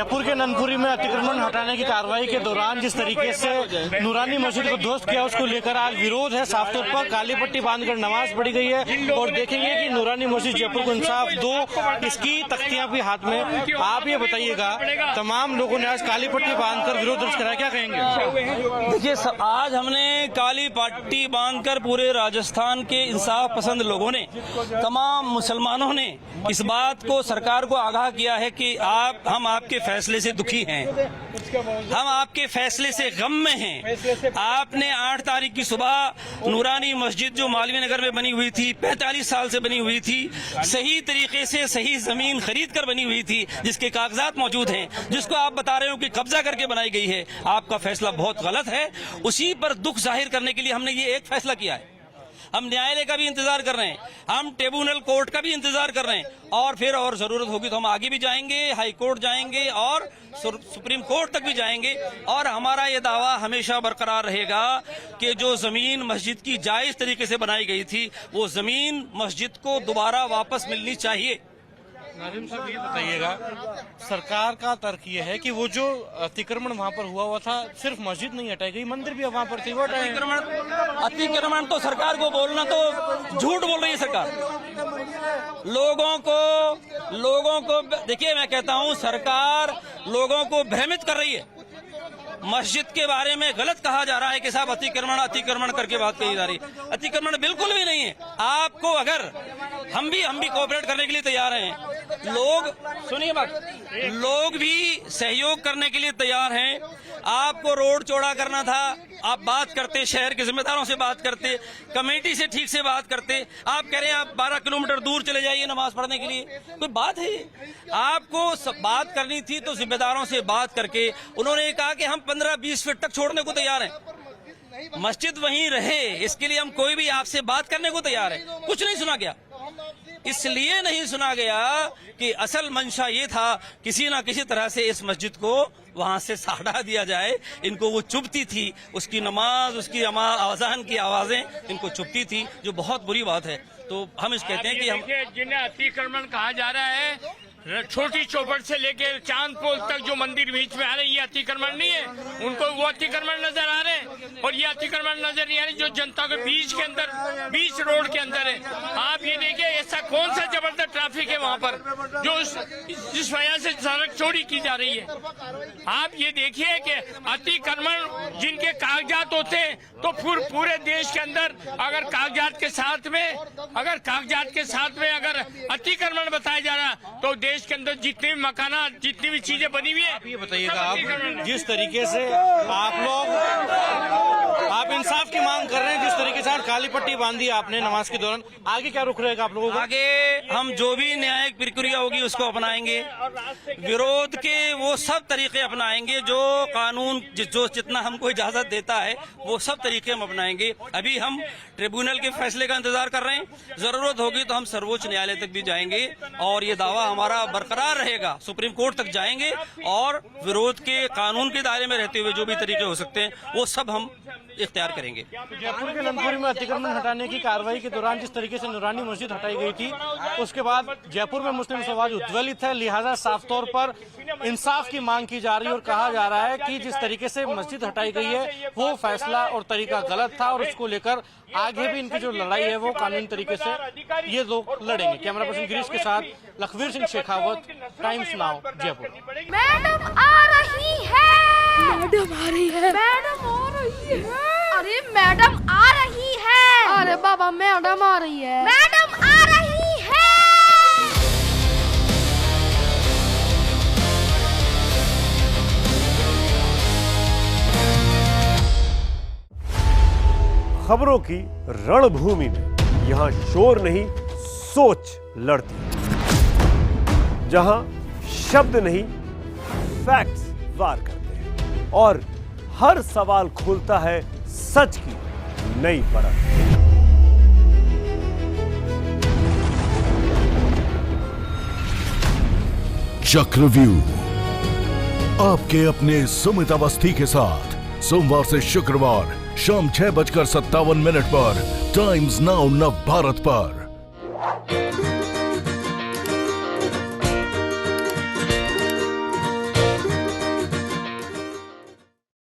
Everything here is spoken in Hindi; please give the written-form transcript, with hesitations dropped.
जयपुर के ननपुरी में अतिक्रमण हटाने की कार्रवाई के दौरान जिस तरीके से नूरानी मस्जिद को ध्वस्त किया, उसको लेकर आज विरोध है। साफ तौर पर काली पट्टी बांधकर नमाज पढ़ी गई है और देखेंगे कि नूरानी मस्जिद जयपुर को इंसाफ दो, इसकी तख्तियां भी हाथ में। आप ये बताइएगा, तमाम लोगों ने आज काली पट्टी बांधकर विरोध दर्ज कराया, क्या कहेंगे? देखिए, आज हमने काली पट्टी बांधकर पूरे राजस्थान के इंसाफ पसंद लोगों ने, तमाम मुसलमानों ने इस बात को सरकार को आगाह किया है कि हम आपके फैसले से दुखी हैं, हम आपके फैसले से गम में हैं। आपने 8 तारीख की सुबह नूरानी मस्जिद जो मालवीय नगर में बनी हुई थी, 45 साल से बनी हुई थी, सही तरीके से सही जमीन खरीद कर बनी हुई थी, जिसके कागजात मौजूद हैं, जिसको आप बता रहे हो कि कब्जा करके बनाई गई है, आपका फैसला बहुत गलत है। उसी पर दुख जाहिर करने के लिए हमने ये एक फैसला किया है। हम न्यायालय का भी इंतजार कर रहे हैं, हम ट्रिब्यूनल कोर्ट का भी इंतजार कर रहे हैं, और फिर और जरूरत होगी तो हम आगे भी जाएंगे, हाई कोर्ट जाएंगे और सुप्रीम कोर्ट तक भी जाएंगे। और हमारा ये दावा हमेशा बरकरार रहेगा कि जो जमीन मस्जिद की जायज तरीके से बनाई गई थी, वो जमीन मस्जिद को दोबारा वापस मिलनी चाहिए। नाज़िम साहब, ये बताइएगा, सरकार का तर्क ये है कि वो जो अतिक्रमण वहाँ पर हुआ था, सिर्फ मस्जिद नहीं हटाई गई, मंदिर भी वहाँ पर थी, वो अतिक्रमण तो सरकार को बोलना तो झूठ बोल रही है सरकार। लोगों को देखिए, मैं कहता हूँ सरकार लोगों को भ्रमित कर रही है। मस्जिद के बारे में गलत कहा जा रहा है कि साहब अतिक्रमण करके बात कही जा रही है। अतिक्रमण बिल्कुल भी नहीं है। आपको अगर हम भी कोऑपरेट करने के लिए तैयार हैं, सुनिए बात, लोग भी सहयोग करने के लिए तैयार हैं। आपको रोड चौड़ा करना था, आप बात करते, शहर के जिम्मेदारों से बात करते, कमेटी से ठीक से बात करते। आप कह रहे हैं आप 12 किलोमीटर दूर चले जाइए नमाज पढ़ने के लिए, कोई बात है? आपको सब बात करनी थी तो जिम्मेदारों से बात करके, उन्होंने कहा कि हम 15-20 फीट तक छोड़ने को तैयार हैं, मस्जिद वहीं रहे, इसके लिए हम कोई भी आपसे बात करने को तैयार है। कुछ नहीं सुना गया। इसलिए नहीं सुना गया कि असल मंशा ये था किसी ना किसी तरह से इस मस्जिद को वहां से हटा दिया जाए। इनको वो चुभती थी, उसकी नमाज, उसकी अज़ान की आवाजें इनको चुभती थी, जो बहुत बुरी बात है। तो हम इस कहते हैं कि हम जिन्हें अतिक्रमण कहा जा रहा है, छोटी चौपट से लेके चांदपोल तक जो मंदिर बीच में आ रहे हैं, ये अतिक्रमण नहीं है। उनको वो अतिक्रमण नजर आ रहे हैं और ये अतिक्रमण नजर नहीं आ रही जो जनता के बीच के अंदर, बीच रोड के अंदर है। आप ये देखिए, ऐसा कौन सा जबरदस्त ट्रैफिक है वहाँ पर जो जिस वजह से सड़क चोरी की जा रही है। आप ये देखिए कि अतिक्रमण जिनके कागजात होते हैं, तो पूरे देश के अंदर अगर कागजात के साथ में अगर अतिक्रमण बताया जा रहा, तो देश के अंदर जितने भी मकाना, जितनी भी चीजें बनी हुई है। आप ये बताइएगा, आप जिस तरीके से आप इंसाफ की मांग कर रहे हैं, जिस तरीके से काली पट्टी बांधी आपने नमाज के दौरान, आगे क्या रुख रहेगा आप लोगों का? आगे हम जो भी न्यायिक प्रक्रिया होगी उसको अपनाएंगे, विरोध के वो सब तरीके अपनाएंगे जो कानून जो जितना हमको इजाजत देता है, वो सब तरीके हम अपनाएंगे। अभी हम ट्रिब्यूनल के फैसले का इंतजार कर रहे हैं, जरूरत होगी तो हम सर्वोच्च न्यायालय तक भी जाएंगे और ये दावा हमारा बरकरार रहेगा, सुप्रीम कोर्ट तक जाएंगे और विरोध के कानून के दायरे में रहते हुए जो भी तरीके हो सकते हैं वो सब हम इख्तियार करेंगे। जयपुर के ननपुरी में अतिक्रमण हटाने की कार्रवाई के दौरान जिस तरीके से नूरानी मस्जिद हटाई गई थी, उसके बाद जयपुर में मुस्लिम समाज उद्वेलित है, लिहाजा साफ तौर पर इंसाफ की मांग की जा रही है और कहा जा रहा है कि जिस तरीके से मस्जिद हटाई गई है वो फैसला और तरीका गलत था और उसको लेकर आगे भी इनकी जो लड़ाई है वो कानूनी तरीके से ये लोग लड़ेंगे। कैमरा पर्सन गिरीश के साथ Lakhvir Singh Shekhawat, times now, Jaipur. Madam आ रही है, मैडम आ रही है, मैडम आ रही है। अरे मैडम आ रही है, अरे बाबा मैडम आ रही है, मैडम आ रही है। खबरों की रणभूमि में यहाँ शोर नहीं, सोच लड़ती है, जहां शब्द नहीं फैक्ट्स वार करते हैं और हर सवाल खोलता है सच की नई परत। चक्रव्यूह आपके अपने सुमित अवस्थी के साथ सोमवार से शुक्रवार शाम 6:57 पर टाइम्स नाउ नव भारत पर।